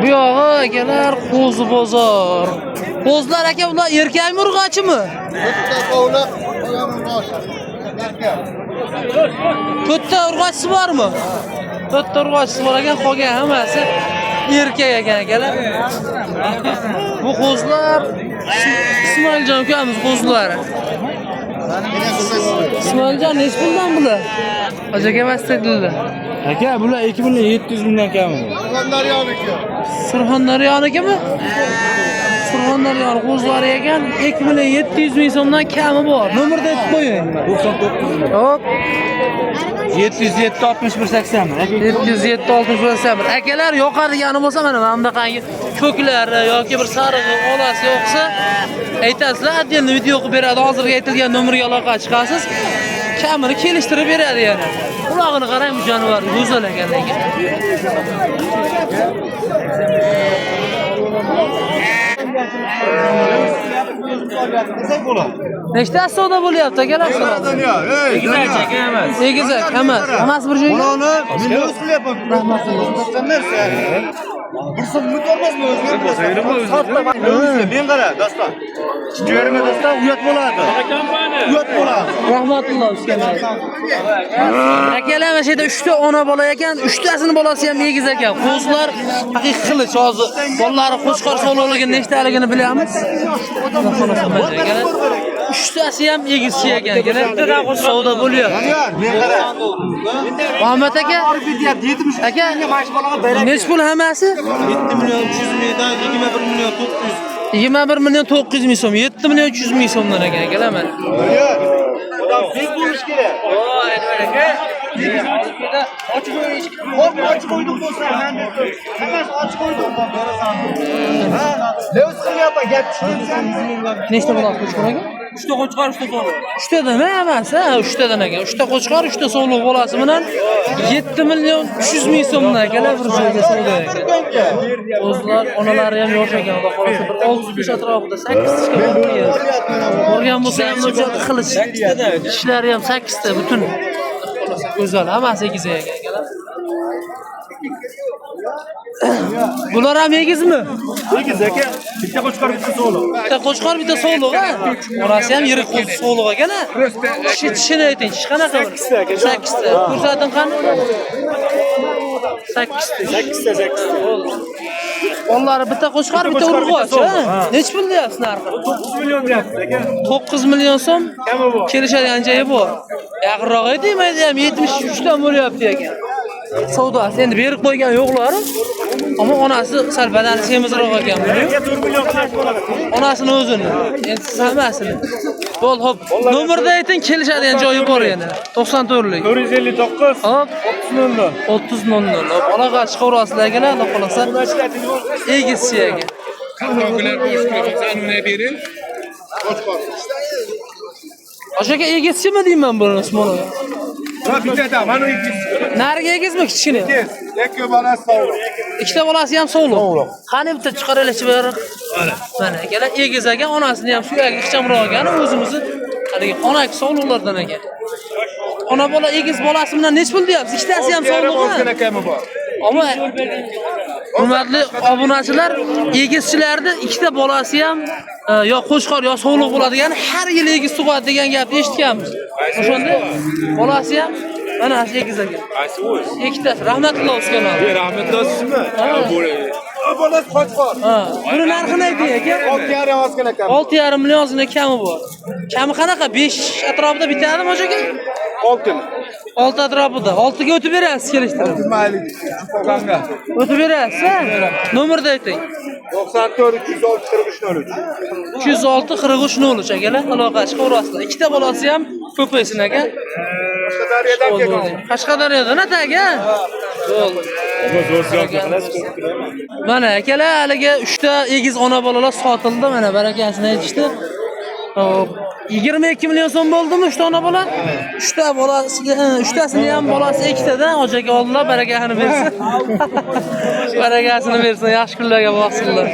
Bu yoğı akalar qo'zi bozor. Qo'zlar aka ular erkakmi urg'achimi? To'rtta urg'achisi bormi? To'rtta urg'achisi bor ekan, qolgan hammasi erkak ekan akalar. Bu qo'zlar Ismoiljon ukamiz qo'zlari. Ismoiljon nech puldan bular? Aka emas dedilar. Aka bular 2.700 mingdan kami. Surxondaryonikimi? Surxondaryo qo'zlari ekan 2.700 ming so'mdan kami bor. Nomerni aytib qo'ying. 99. Hop. 707 61 80. 707 61. Akalar yoqadigani bo'lsa mana bunaqangi ko'klar yoki bir sarig'i olasi yo'qsa aytasizlar, отдельно video qilib beradi. Hozirga aytilgan nomerga aloqa chiqasiz. Kamini kelishtirib beradi yana. Qulog'ini qarang, bu jonivor go'zal ekan lekin. Nechtasi savdo bo'lyapti akalar? Egizak emas. Egizak emas. Onasi bir joyga. Buni o'z qilyapman. Rahmat. Bir so'm o'tolmasmi o'zga? Men qara, doston. Jo'rima doston, uyat bo'ladi. Uyat bo'ladi. Rahmatulloh uskalar. Akalar mana shu yerda 3 ta ona bola ekan, 3 tasini bolasi ham egiz ekan. Qo'zlar haqiqiy qilich hozir. Bolalari qo'chqor sog'lig'ini nechtaligini bilamiz. Akalar 3 tasi ham egizchi ekan. Bittadan savdo bo'lyapti. Men qara. Muhammad aka, aka nech pul hammasi? 7 million 300 mingdan 21 million 900. 21 million 900 ming so'm, 7 million 300 ming so'mdan ekan akalar mana. Odam tez bo'lish kerak. Voy, aka. Ochib qo'ydim bo'lsa, men emas ochib qo'ydim. Ha? Leus qilyapman, gap tushunsangiz. Nechta bo'ladi qo'chqor aka? 3 ta qo'chqor, 3 ta sog'liq. 3 tadan emas, ha, 3 tadan ekan. 3 ta qo'chqor, 3 ta sog'liq bolasi bilan 7 million 300 ming so'mdan akalar bir joyga savdo ekan. O'zlar onalari ham yosh ekan, xudo xolasa bir 6 atrofida 8 ta borgan bo'lsa ham o'sha qilich ishlari ham 8 ta butun. Go'zal, hammasi egiz ekan akalar. Bular ham egizmi? Egiz aka. Bitta qo'chqor, bitta sog'liq. Bitta qo'chqor, bitta sog'liq, ha. Orasi ham yirik qo'z sog'liq ekan-a. Tishini ayting, tish qanaqa? 8 ta. Ko'rsating qani? 8 ta. 8 ta. Onlari bitta qo'chqor, bitta urg'och, ha. Nech pul deyapsiz narxi? 9 million deyapti aka. 9 million so'm. Kami bor. Kelishadigan joyi bor. Yaqinroq aytmaydi ham 73 dan bo'lyapti ekan. Savdosi endi berib qo'ygan yo'qlar. Ammo onasi sal badani semizroq ekan buni. 4 million qanaqa bo'ladi? Onasini o'zini. Endi siz hammasini. Bo'l, hop. Nomerda ayting, kelishadigan joyi bor yana. 94lik. 459 Hop, 30 30.00. Hop, aloqa chiqaverasizlar ekan, xudo xolasa. Egizchi ekan. Qandoqlar o'shqirib uni berin. Aka egizchimi deyman buni Usmonoga? Ha, bitta mana egiz. Nariga egizmi kichkina? Yakka bolasi sog'liq. Ikkita bolasi ham sog'liq. Qani bitta chiqarilishi bor. Mana akalar egiz ekan, onasini ham suyagi ixchamroq ekan, o'zimizni haligi xonak sog'liqlardan ekan. Ona bola egiz bolasi bilan nech pul deyapsiz? Ikkitasi ham sog'liq. Kami bor. Ammo hurmatli obunachilar, egizchilarda ikkita bolasi ham yo qo'chqor yo sog'liq bo'ladi, ya'ni har yil egiz tug'adi degan gapni eshitganmiz. O'shanda bolasi ham mana shu egiz ekan. Qaysi o'z? Ikkitasi. Rahmatulloh uskalar. Rahmatli sizmi? Bolasi qochqor. Ha, buni narxini ayting aka. 6,5 ozgina kami. 6,5 million ozgina kami bor. Kami qanaqa? 5 atrofida bitadimi aka? 6. 6 atrofida. 6 ga o'tib berasiz kelishtirib. Mayli. Qanga. O'tib berasiz, ha? Nomerni ayting. 94 306 43 03. 206 43 03 akalar, aloqa chiqaverasizlar. Ikkita bolasi ham ko'paysin aka. Qashqadaryodan kelgan. Qashqadaryodan aka. Mana akalar, haliga 3 ta egiz ona bolalar sotildi, mana barakasini aytishdi. Hop. 22 million so'm bo'ldimi 3 ta ona bola? 3 ta bolasiga, 3 tasini ham bolasi ikkitadan ojaga oldilar, barakasini bersin. Barakasini bersin, yaxshi kunlarga boqsinlar.